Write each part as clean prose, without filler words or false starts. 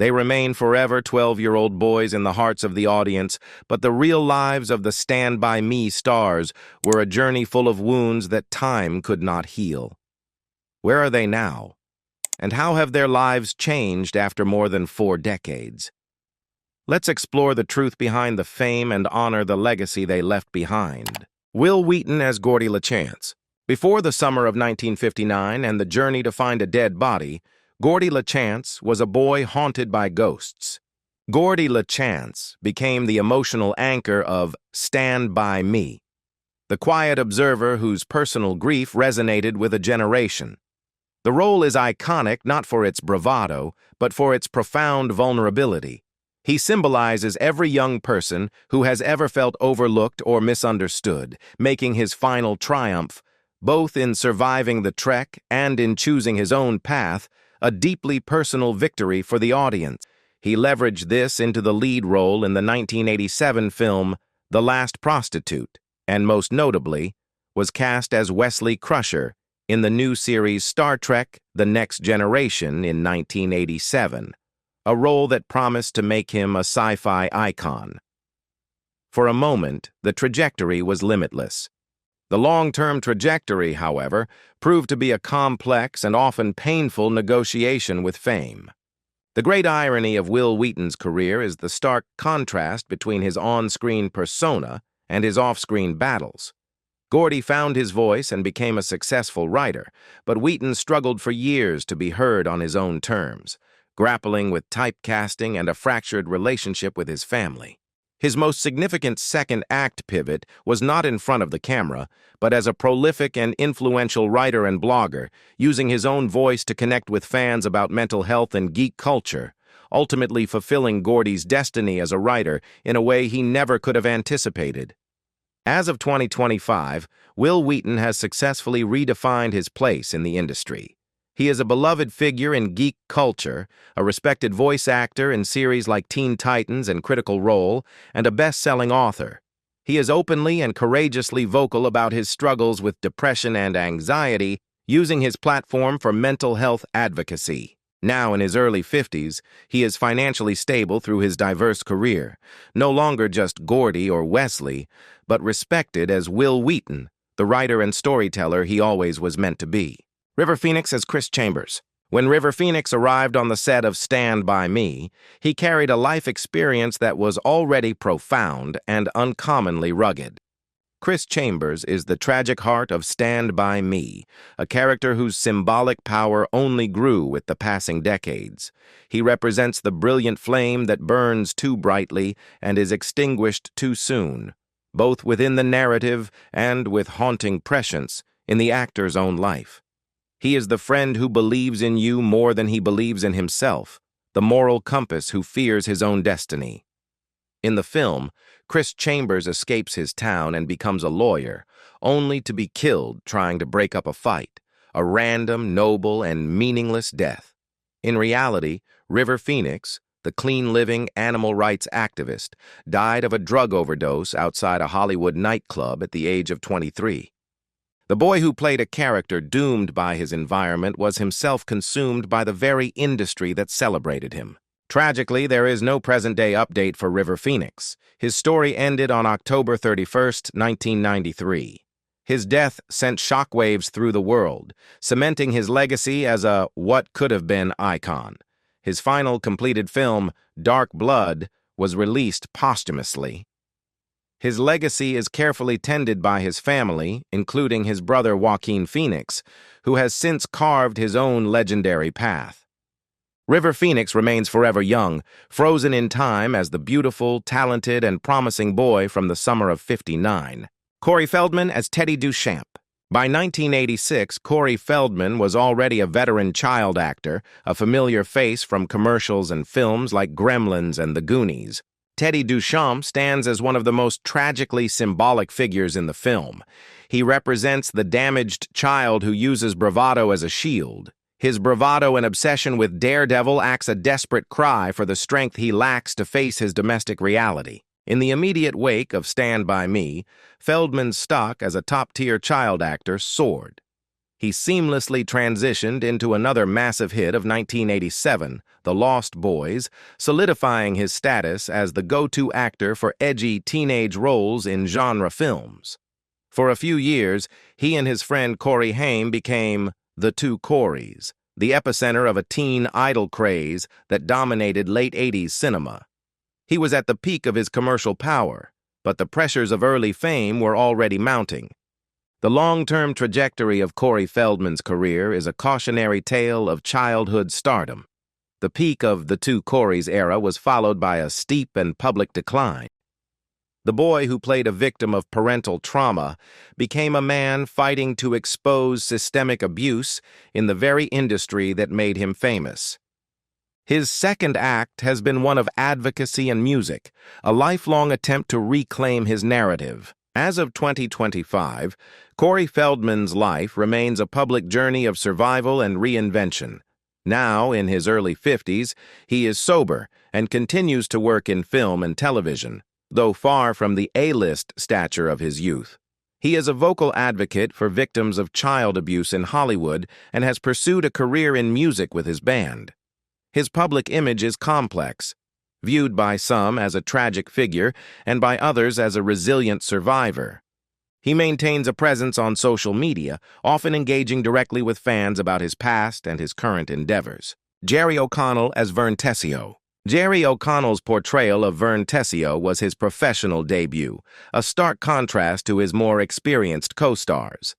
They remain forever 12-year-old boys in the hearts of the audience, but the real lives of the Stand By Me stars were a journey full of wounds that time could not heal. Where are they now? And how have their lives changed after more than 4 decades? Let's explore the truth behind the fame and honor the legacy they left behind. Wil Wheaton as Gordy LaChance. Before the summer of 1959 and the journey to find a dead body, Gordy LaChance was a boy haunted by ghosts. Gordy LaChance became the emotional anchor of Stand By Me, the quiet observer whose personal grief resonated with a generation. The role is iconic not for its bravado, but for its profound vulnerability. He symbolizes every young person who has ever felt overlooked or misunderstood, making his final triumph, both in surviving the trek and in choosing his own path, a deeply personal victory for the audience. He leveraged this into the lead role in the 1987 film The Last Prostitute, and most notably, was cast as Wesley Crusher in the new series Star Trek: The Next Generation in 1987, a role that promised to make him a sci-fi icon. For a moment, the trajectory was limitless. The long-term trajectory, however, proved to be a complex and often painful negotiation with fame. The great irony of Wil Wheaton's career is the stark contrast between his on-screen persona and his off-screen battles. Gordy found his voice and became a successful writer, but Wheaton struggled for years to be heard on his own terms, grappling with typecasting and a fractured relationship with his family. His most significant second-act pivot was not in front of the camera, but as a prolific and influential writer and blogger, using his own voice to connect with fans about mental health and geek culture, ultimately fulfilling Gordy's destiny as a writer in a way he never could have anticipated. As of 2025, Wil Wheaton has successfully redefined his place in the industry. He is a beloved figure in geek culture, a respected voice actor in series like Teen Titans and Critical Role, and a best-selling author. He is openly and courageously vocal about his struggles with depression and anxiety, using his platform for mental health advocacy. Now in his early 50s, he is financially stable through his diverse career, no longer just Gordy or Wesley, but respected as Wil Wheaton, the writer and storyteller he always was meant to be. River Phoenix as Chris Chambers. When River Phoenix arrived on the set of Stand By Me, he carried a life experience that was already profound and uncommonly rugged. Chris Chambers is the tragic heart of Stand By Me, a character whose symbolic power only grew with the passing decades. He represents the brilliant flame that burns too brightly and is extinguished too soon, both within the narrative and with haunting prescience in the actor's own life. He is the friend who believes in you more than he believes in himself, the moral compass who fears his own destiny. In the film, Chris Chambers escapes his town and becomes a lawyer, only to be killed trying to break up a fight, a random, noble, and meaningless death. In reality, River Phoenix, the clean-living animal rights activist, died of a drug overdose outside a Hollywood nightclub at the age of 23. The boy who played a character doomed by his environment was himself consumed by the very industry that celebrated him. Tragically, there is no present-day update for River Phoenix. His story ended on October 31, 1993. His death sent shockwaves through the world, cementing his legacy as a what-could-have-been icon. His final completed film, Dark Blood, was released posthumously. His legacy is carefully tended by his family, including his brother Joaquin Phoenix, who has since carved his own legendary path. River Phoenix remains forever young, frozen in time as the beautiful, talented, and promising boy from the summer of '59. Corey Feldman as Teddy Duchamp. By 1986, Corey Feldman was already a veteran child actor, a familiar face from commercials and films like Gremlins and The Goonies. Teddy Duchamp stands as one of the most tragically symbolic figures in the film. He represents the damaged child who uses bravado as a shield. His bravado and obsession with Daredevil acts a desperate cry for the strength he lacks to face his domestic reality. In the immediate wake of Stand By Me, Feldman's stock as a top-tier child actor soared. he seamlessly transitioned into another massive hit of 1987, The Lost Boys, solidifying his status as the go-to actor for edgy teenage roles in genre films. For a few years, he and his friend Corey Haim became the Two Coreys, the epicenter of a teen idol craze that dominated late 80s cinema. He was at the peak of his commercial power, but the pressures of early fame were already mounting. The long-term trajectory of Corey Feldman's career is a cautionary tale of childhood stardom. The peak of the Two Coreys era was followed by a steep and public decline. The boy who played a victim of parental trauma became a man fighting to expose systemic abuse in the very industry that made him famous. His second act has been one of advocacy and music, a lifelong attempt to reclaim his narrative. As of 2025, Corey Feldman's life remains a public journey of survival and reinvention. Now, in his early 50s, he is sober and continues to work in film and television, though far from the A-list stature of his youth. He is a vocal advocate for victims of child abuse in Hollywood and has pursued a career in music with his band. His public image is complex, viewed by some as a tragic figure and by others as a resilient survivor. He maintains a presence on social media, often engaging directly with fans about his past and his current endeavors. Jerry O'Connell as Vern Tessio. Jerry O'Connell's portrayal of Vern Tessio was his professional debut, a stark contrast to his more experienced co-stars.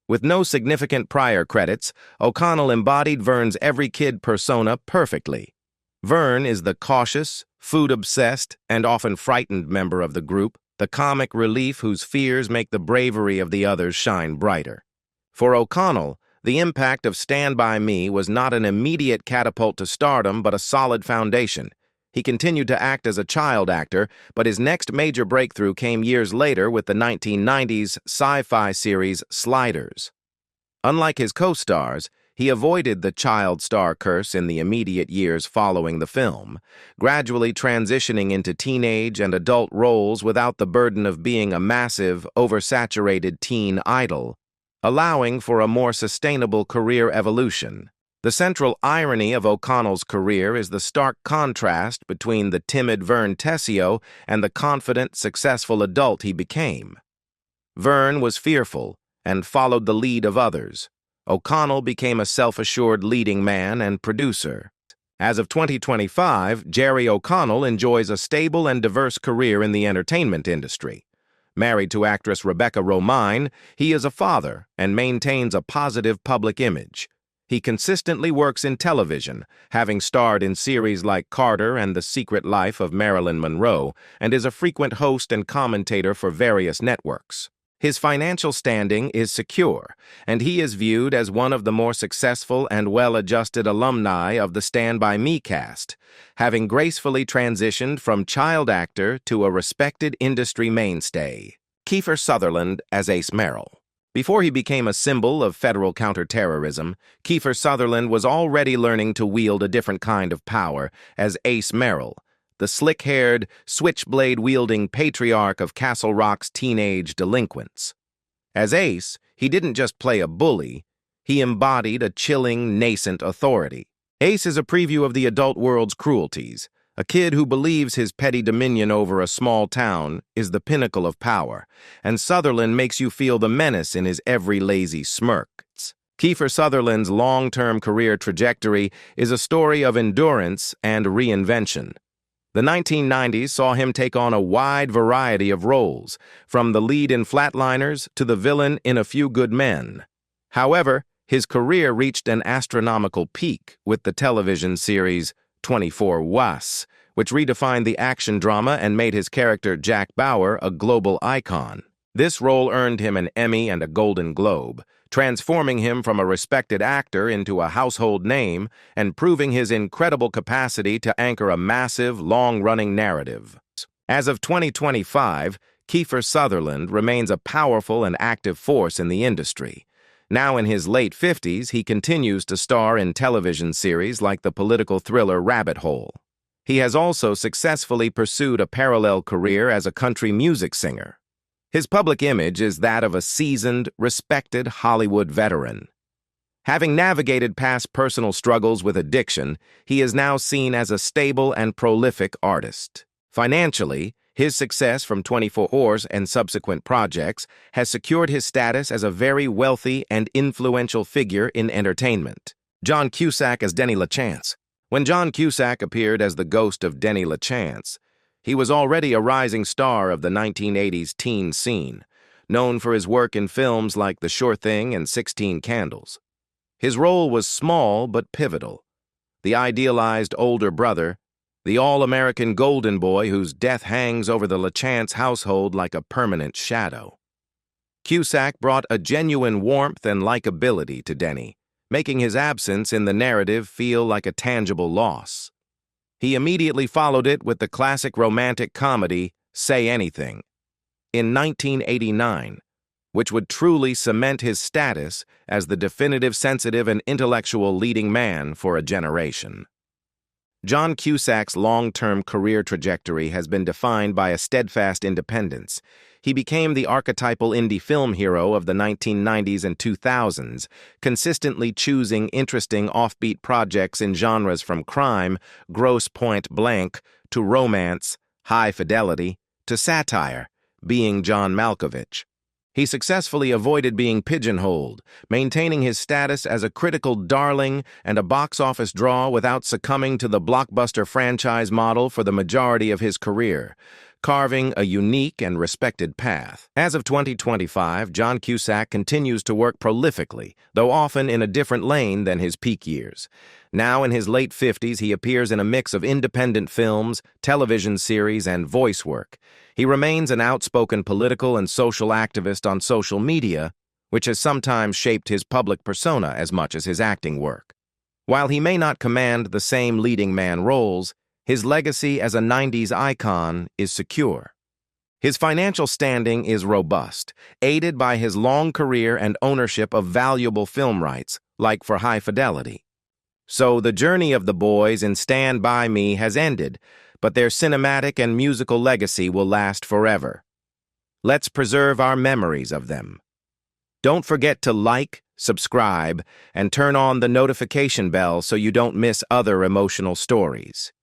With no significant prior credits, O'Connell embodied Vern's every kid persona perfectly. Vern is the cautious, food-obsessed, and often frightened member of the group, the comic relief whose fears make the bravery of the others shine brighter. For O'Connell, the impact of Stand By Me was not an immediate catapult to stardom, but a solid foundation. He continued to act as a child actor, but his next major breakthrough came years later with the 1990s sci-fi series Sliders. Unlike his co-stars, he avoided the child star curse in the immediate years following the film, gradually transitioning into teenage and adult roles without the burden of being a massive, oversaturated teen idol, allowing for a more sustainable career evolution. The central irony of O'Connell's career is the stark contrast between the timid Vern Tessio and the confident, successful adult he became. Vern was fearful and followed the lead of others. O'Connell became a self-assured leading man and producer. As of 2025, Jerry O'Connell enjoys a stable and diverse career in the entertainment industry. Married to actress Rebecca Romijn, he is a father and maintains a positive public image. He consistently works in television, having starred in series like Carter and The Secret Life of Marilyn Monroe, and is a frequent host and commentator for various networks. His financial standing is secure, and he is viewed as one of the more successful and well-adjusted alumni of the Stand By Me cast, having gracefully transitioned from child actor to a respected industry mainstay. Kiefer Sutherland as Ace Merrill. Before he became a symbol of federal counterterrorism, Kiefer Sutherland was already learning to wield a different kind of power as Ace Merrill, the slick-haired, switchblade-wielding patriarch of Castle Rock's teenage delinquents. As Ace, he didn't just play a bully, he embodied a chilling, nascent authority. Ace is a preview of the adult world's cruelties, a kid who believes his petty dominion over a small town is the pinnacle of power, and Sutherland makes you feel the menace in his every lazy smirk. Kiefer Sutherland's long-term career trajectory is a story of endurance and reinvention. The 1990s saw him take on a wide variety of roles, from the lead in Flatliners to the villain in A Few Good Men. However, his career reached an astronomical peak with the television series 24 Was, which redefined the action drama and made his character Jack Bauer a global icon. This role earned him an Emmy and a Golden Globe, transforming him from a respected actor into a household name and proving his incredible capacity to anchor a massive, long-running narrative. As of 2025, Kiefer Sutherland remains a powerful and active force in the industry. Now in his late 50s, he continues to star in television series like the political thriller Rabbit Hole. He has also successfully pursued a parallel career as a country music singer. His public image is that of a seasoned, respected Hollywood veteran. Having navigated past personal struggles with addiction, he is now seen as a stable and prolific artist. Financially, his success from 24 Hours and subsequent projects has secured his status as a very wealthy and influential figure in entertainment. John Cusack as Denny LaChance. When John Cusack appeared as the ghost of Denny LaChance, he was already a rising star of the 1980s teen scene, known for his work in films like The Sure Thing and 16 Candles. His role was small but pivotal. The idealized older brother, the all-American golden boy whose death hangs over the LaChance household like a permanent shadow. Cusack brought a genuine warmth and likability to Denny, making his absence in the narrative feel like a tangible loss. He immediately followed it with the classic romantic comedy, Say Anything, in 1989, which would truly cement his status as the definitive, sensitive, and intellectual leading man for a generation. John Cusack's long-term career trajectory has been defined by a steadfast independence. He became the archetypal indie film hero of the 1990s and 2000s, consistently choosing interesting offbeat projects in genres from crime, Grosse Pointe Blank, to romance, High Fidelity, to satire, Being John Malkovich. He successfully avoided being pigeonholed, maintaining his status as a critical darling and a box office draw without succumbing to the blockbuster franchise model for the majority of his career, carving a unique and respected path. As of 2025, John Cusack continues to work prolifically, though often in a different lane than his peak years. Now in his late 50s, he appears in a mix of independent films, television series, and voice work. He remains an outspoken political and social activist on social media, which has sometimes shaped his public persona as much as his acting work. While he may not command the same leading man roles, his legacy as a 90s icon is secure. His financial standing is robust, aided by his long career and ownership of valuable film rights, like for High Fidelity. So the journey of the boys in Stand By Me has ended, but their cinematic and musical legacy will last forever. Let's preserve our memories of them. Don't forget to like, subscribe, and turn on the notification bell so you don't miss other emotional stories.